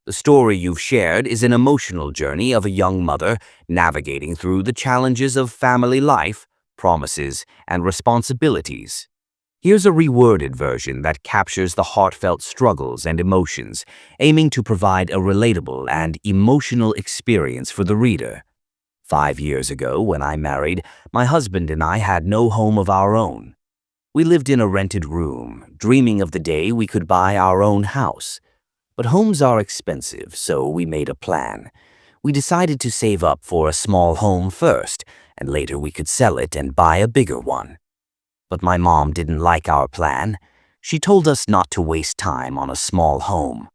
The story you've shared is an emotional journey of a young mother navigating through the challenges of family life, promises, and responsibilities. Here's a reworded version that captures the heartfelt struggles and emotions, aiming to provide a relatable and emotional experience for the reader. 5 years ago, when I married, my husband and I had no home of our own. We lived in a rented room, dreaming of the day we could buy our own house. But homes are expensive, so we made a plan. We decided to save up for a small home first, and later we could sell it and buy a bigger one. But my mom didn't like our plan. She told us not to waste time on a small home.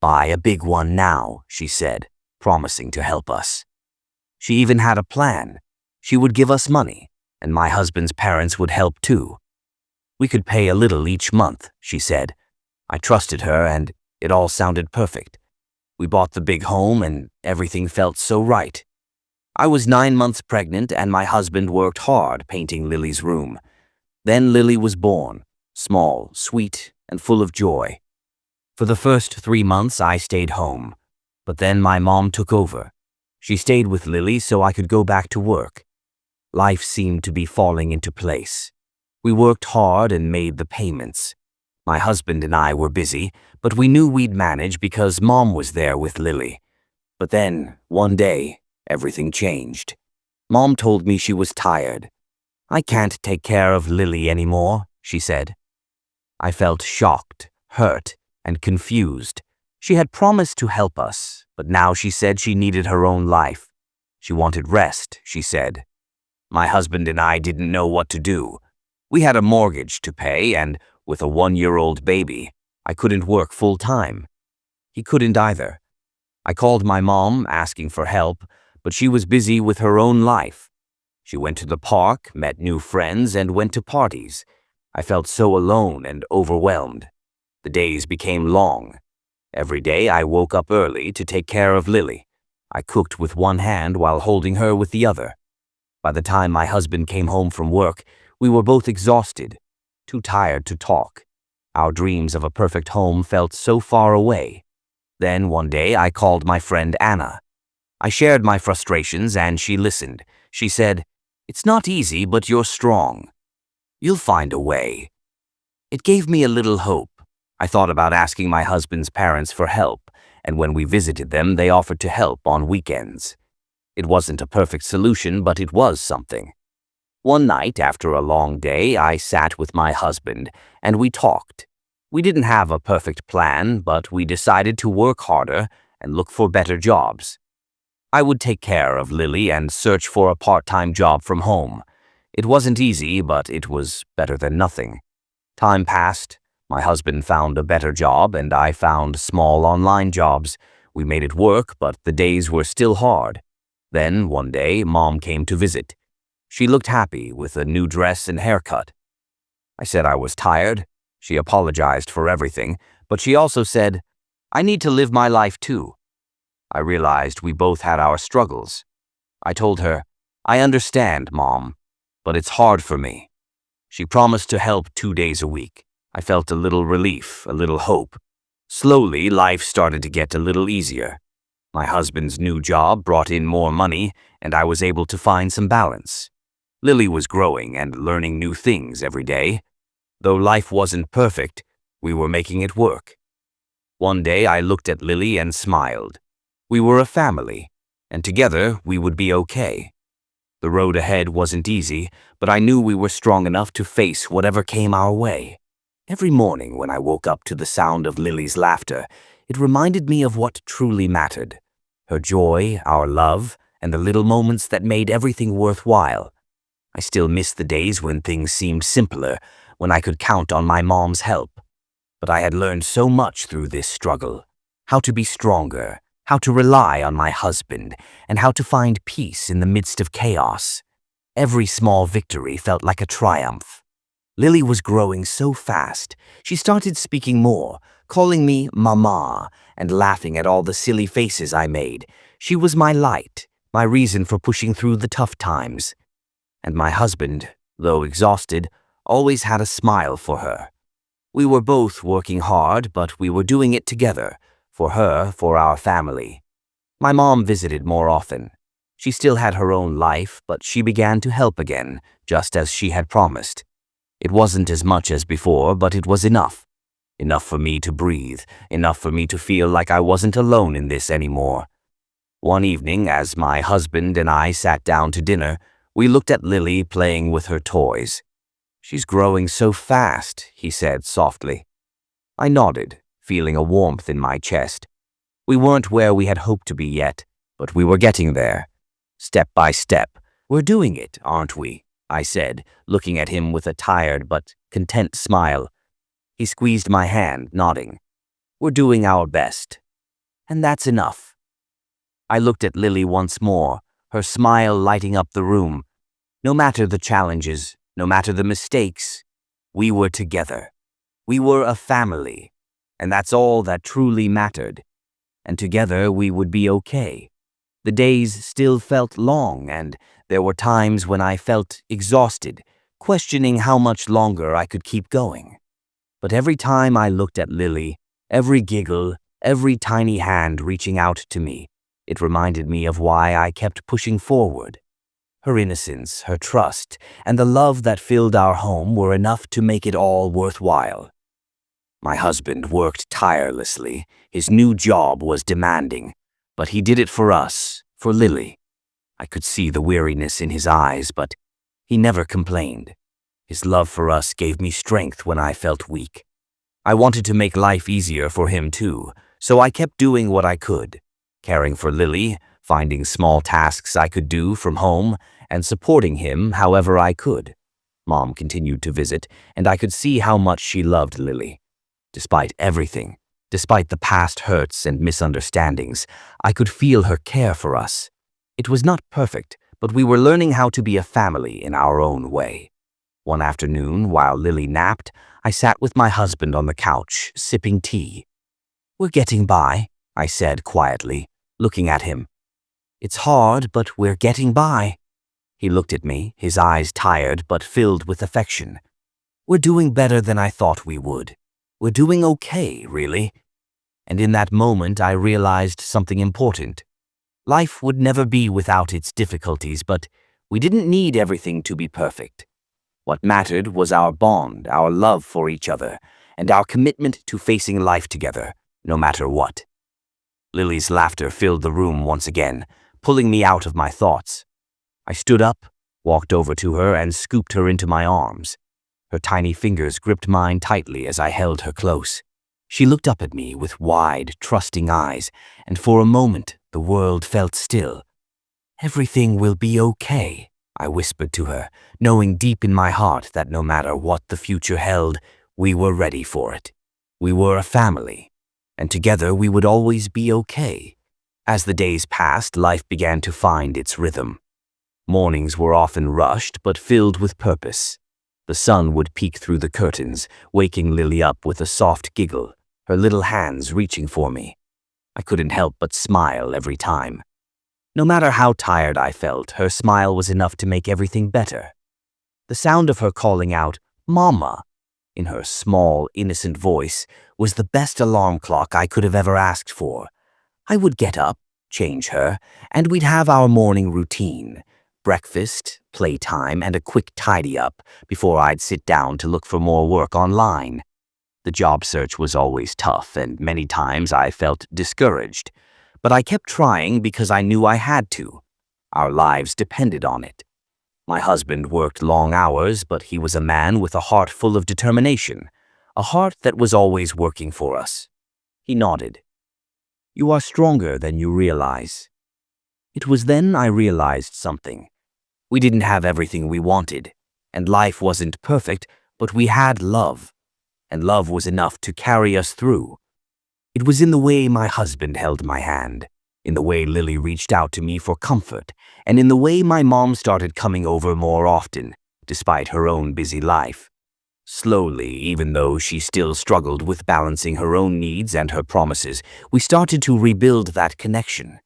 "Buy a big one now," she said, promising to help us. She even had a plan. She would give us money, and my husband's parents would help too. We could pay a little each month, she said. I trusted her, and it all sounded perfect. We bought the big home, and everything felt so right. I was 9 months pregnant, and my husband worked hard painting Lily's room. Then Lily was born, small, sweet, and full of joy. For the first 3 months, I stayed home. But then my mom took over. She stayed with Lily so I could go back to work. Life seemed to be falling into place. We worked hard and made the payments. My husband and I were busy, but we knew we'd manage because Mom was there with Lily. But then, one day, everything changed. Mom told me she was tired. "I can't take care of Lily anymore," she said. I felt shocked, hurt, and confused. She had promised to help us, but now she said she needed her own life. She wanted rest, she said. My husband and I didn't know what to do. We had a mortgage to pay, and with a 1-year-old baby, I couldn't work full-time. He couldn't either. I called my mom, asking for help, but she was busy with her own life. She went to the park, met new friends, and went to parties. I felt so alone and overwhelmed. The days became long. Every day I woke up early to take care of Lily. I cooked with one hand while holding her with the other. By the time my husband came home from work, we were both exhausted, too tired to talk. Our dreams of a perfect home felt so far away. Then one day I called my friend Anna. I shared my frustrations and she listened. She said, "It's not easy, but you're strong. You'll find a way." It gave me a little hope. I thought about asking my husband's parents for help, and when we visited them, they offered to help on weekends. It wasn't a perfect solution, but it was something. One night, after a long day, I sat with my husband, and we talked. We didn't have a perfect plan, but we decided to work harder and look for better jobs. I would take care of Lily and search for a part-time job from home. It wasn't easy, but it was better than nothing. Time passed. My husband found a better job, and I found small online jobs. We made it work, but the days were still hard. Then, one day, Mom came to visit. She looked happy with a new dress and haircut. I said I was tired. She apologized for everything, but she also said, "I need to live my life too." I realized we both had our struggles. I told her, "I understand, Mom, but it's hard for me." She promised to help 2 days a week. I felt a little relief, a little hope. Slowly, life started to get a little easier. My husband's new job brought in more money, and I was able to find some balance. Lily was growing and learning new things every day. Though life wasn't perfect, we were making it work. One day I looked at Lily and smiled. We were a family, and together we would be okay. The road ahead wasn't easy, but I knew we were strong enough to face whatever came our way. Every morning when I woke up to the sound of Lily's laughter, it reminded me of what truly mattered. Her joy, our love, and the little moments that made everything worthwhile. I still miss the days when things seemed simpler, when I could count on my mom's help. But I had learned so much through this struggle. How to be stronger, how to rely on my husband, and how to find peace in the midst of chaos. Every small victory felt like a triumph. Lily was growing so fast. She started speaking more, calling me Mama, and laughing at all the silly faces I made. She was my light, my reason for pushing through the tough times. And my husband, though exhausted, always had a smile for her. We were both working hard, but we were doing it together, For her, for our family. My mom visited more often. She still had her own life, but she began to help again, just as she had promised. It wasn't as much as before, but it was enough. Enough for me to breathe, enough for me to feel like I wasn't alone in this anymore. One evening, as my husband and I sat down to dinner, we looked at Lily playing with her toys. "She's growing so fast," he said softly. I nodded, feeling a warmth in my chest. We weren't where we had hoped to be yet, but we were getting there. Step by step. "We're doing it, aren't we?" I said, looking at him with a tired but content smile. He squeezed my hand, nodding. "We're doing our best. And that's enough." I looked at Lily once more, her smile lighting up the room. No matter the challenges, no matter the mistakes, we were together. We were a family, and that's all that truly mattered. And together we would be okay. The days still felt long, and there were times when I felt exhausted, questioning how much longer I could keep going. But every time I looked at Lily, every giggle, every tiny hand reaching out to me, it reminded me of why I kept pushing forward. Her innocence, her trust, and the love that filled our home were enough to make it all worthwhile. My husband worked tirelessly. His new job was demanding, but he did it for us, for Lily. I could see the weariness in his eyes, but he never complained. His love for us gave me strength when I felt weak. I wanted to make life easier for him too, so I kept doing what I could, caring for Lily, finding small tasks I could do from home, and supporting him however I could. Mom continued to visit, and I could see how much she loved Lily. Despite everything, despite the past hurts and misunderstandings, I could feel her care for us. It was not perfect, but we were learning how to be a family in our own way. One afternoon, while Lily napped, I sat with my husband on the couch, sipping tea. "We're getting by," I said quietly, looking at him. "It's hard, but we're getting by." He looked at me, his eyes tired but filled with affection. "We're doing better than I thought we would. We're doing okay, really." And in that moment, I realized something important. Life would never be without its difficulties, but we didn't need everything to be perfect. What mattered was our bond, our love for each other, and our commitment to facing life together, no matter what. Lily's laughter filled the room once again, pulling me out of my thoughts. I stood up, walked over to her, and scooped her into my arms. Her tiny fingers gripped mine tightly as I held her close. She looked up at me with wide, trusting eyes, and for a moment the world felt still. "Everything will be okay," I whispered to her, knowing deep in my heart that no matter what the future held, we were ready for it. We were a family, and together we would always be okay. As the days passed, life began to find its rhythm. Mornings were often rushed but filled with purpose. The sun would peek through the curtains, waking Lily up with a soft giggle, her little hands reaching for me. I couldn't help but smile every time. No matter how tired I felt, her smile was enough to make everything better. The sound of her calling out, "Mama," in her small, innocent voice, was the best alarm clock I could have ever asked for. I would get up, change her, and we'd have our morning routine. Breakfast, playtime, and a quick tidy-up before I'd sit down to look for more work online. The job search was always tough, and many times I felt discouraged. But I kept trying because I knew I had to. Our lives depended on it. My husband worked long hours, but he was a man with a heart full of determination, a heart that was always working for us. He nodded. "You are stronger than you realize." It was then I realized something. We didn't have everything we wanted, and life wasn't perfect, but we had love, and love was enough to carry us through. It was in the way my husband held my hand, in the way Lily reached out to me for comfort, and in the way my mom started coming over more often, despite her own busy life. Slowly, even though she still struggled with balancing her own needs and her promises, we started to rebuild that connection.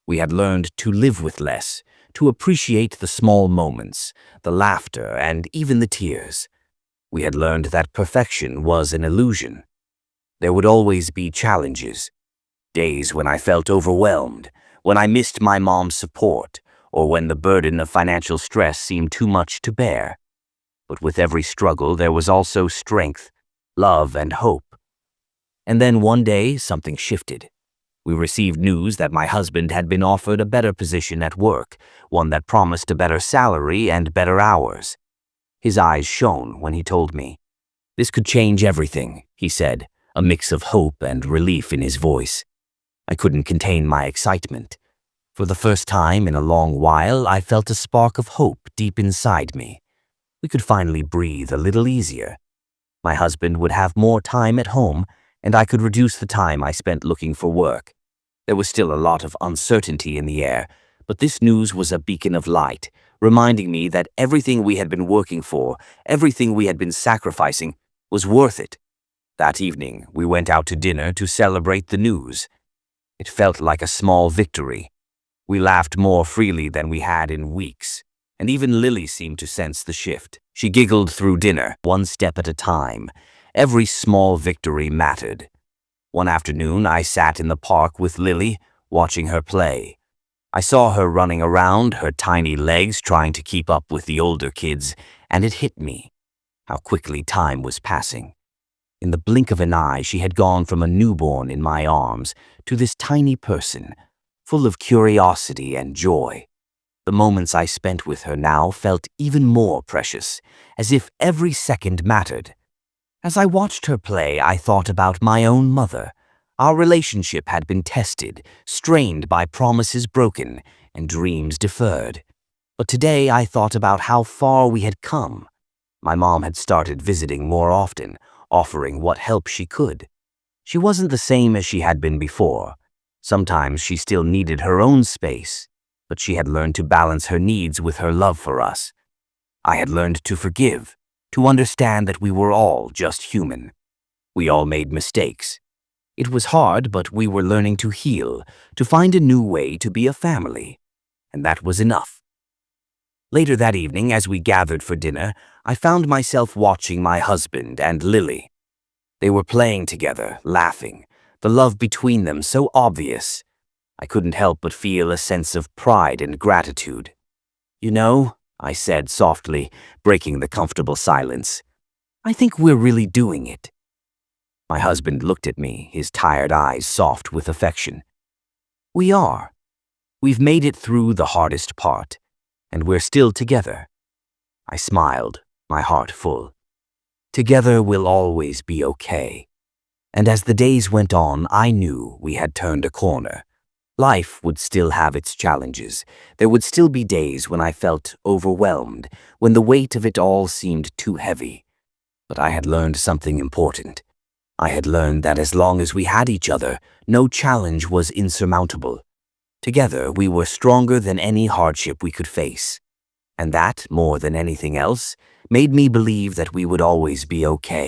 We had learned to live with less, to appreciate the small moments, the laughter, and even the tears. We had learned that perfection was an illusion. There would always be challenges, Days when I felt overwhelmed, when I missed my mom's support, or when the burden of financial stress seemed too much to bear. But with every struggle, there was also strength, love, and hope. And then one day, something shifted. We received news that my husband had been offered a better position at work, one that promised a better salary and better hours. His eyes shone when he told me. "This could change everything," he said, a mix of hope and relief in his voice. I couldn't contain my excitement. For the first time in a long while, I felt a spark of hope deep inside me. We could finally breathe a little easier. My husband would have more time at home, and I could reduce the time I spent looking for work. There was still a lot of uncertainty in the air, but this news was a beacon of light, reminding me that everything we had been working for, everything we had been sacrificing, was worth it. That evening, we went out to dinner to celebrate the news. It felt like a small victory. We laughed more freely than we had in weeks, and even Lily seemed to sense the shift. She giggled through dinner, one step at a time. Every small victory mattered. One afternoon, I sat in the park with Lily, watching her play. I saw her running around, her tiny legs trying to keep up with the older kids, and it hit me how quickly time was passing. In the blink of an eye, she had gone from a newborn in my arms to this tiny person, full of curiosity and joy. The moments I spent with her now felt even more precious, as if every second mattered. As I watched her play, I thought about my own mother. Our relationship had been tested, strained by promises broken and dreams deferred. But today I thought about how far we had come. My mom had started visiting more often, offering what help she could. She wasn't the same as she had been before. Sometimes she still needed her own space, but she had learned to balance her needs with her love for us. I had learned to forgive, to understand that we were all just human. We all made mistakes. It was hard, but we were learning to heal, to find a new way to be a family. And that was enough. Later that evening, as we gathered for dinner, I found myself watching my husband and Lily. They were playing together, laughing, the love between them so obvious. I couldn't help but feel a sense of pride and gratitude. "You know," I said softly, breaking the comfortable silence, "I think we're really doing it." My husband looked at me, his tired eyes soft with affection. "We are. We've made it through the hardest part, and we're still together." I smiled, my heart full. Together we'll always be okay. And as the days went on, I knew we had turned a corner. Life would still have its challenges. There would still be days when I felt overwhelmed, when the weight of it all seemed too heavy. But I had learned something important. I had learned that as long as we had each other, no challenge was insurmountable. Together, we were stronger than any hardship we could face. And that, more than anything else, made me believe that we would always be okay.